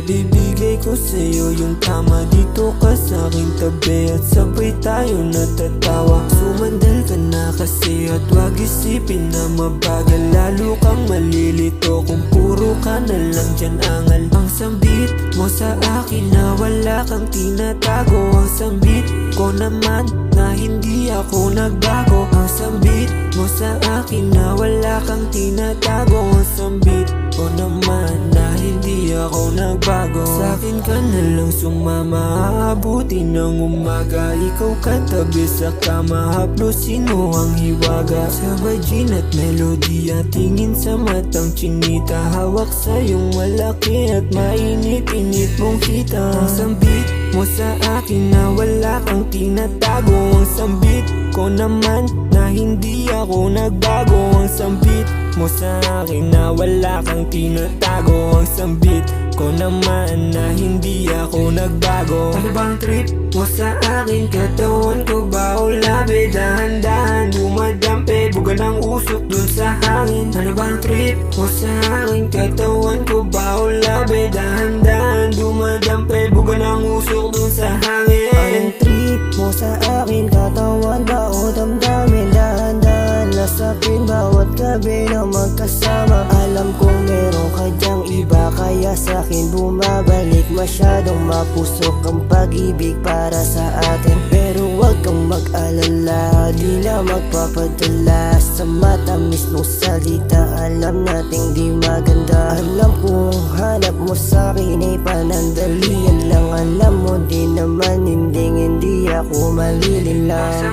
ibibigay ko sa'yo yung tama. Dito ka sa aking tabi at sabay tayo natatawa. Sumandal ka na kasi at wag isipin na mabagal. Lalo kang malilito kung puro ka na lang dyan angal. Ang sambit mo sa akin na wala kang tinatago. Ang sambit ko naman na hindi ako nagbago. Ang sambit mo sa akin na wala kang tinatago. Ang sambit ko naman na hindi ako nagbago. Sa'kin ka na lang sumama, aabuti ng umaga. Ikaw katabi sa kama, haplusin mo ang hiwaga. Sabay gin at melody at tingin sa matang chinita. Hawak sa iyong malaki at mainit-init mong kita. Ang sambit mo sa akin na wala kang tinatago. Ang sambit ko naman na hindi ako nagbago. Ang sambit mo sa akin na wala kang tinatago. Ang sambit ko naman na hindi ako nagbago. Ano bang trip mo sa akin? Katawan ko ba o labi? Dahan-dahan dumadampi, buga ng usok dun sa hangin. Ano bang trip mo sa akin? Katawan ko ba o labi? Dahan-dahan dumadampi, buga ng usok dun sa hangin. Anong trip mo sa akin? Katawan ba o damdamin? Dahan-dahan lasapin bawat gabi na magkasama. Alam kong meron ka dyang iba, kaya sa'kin bumabalik. Masyadong mapusok ang pag-ibig para sa atin. Pero wag kang mag-alala, di na magpapadala sa matamis mong salita. Alam nating di maganda. Alam kong hanap mo sa'kin ay panandalian lang. Alam mo di naman hindi ako malililang.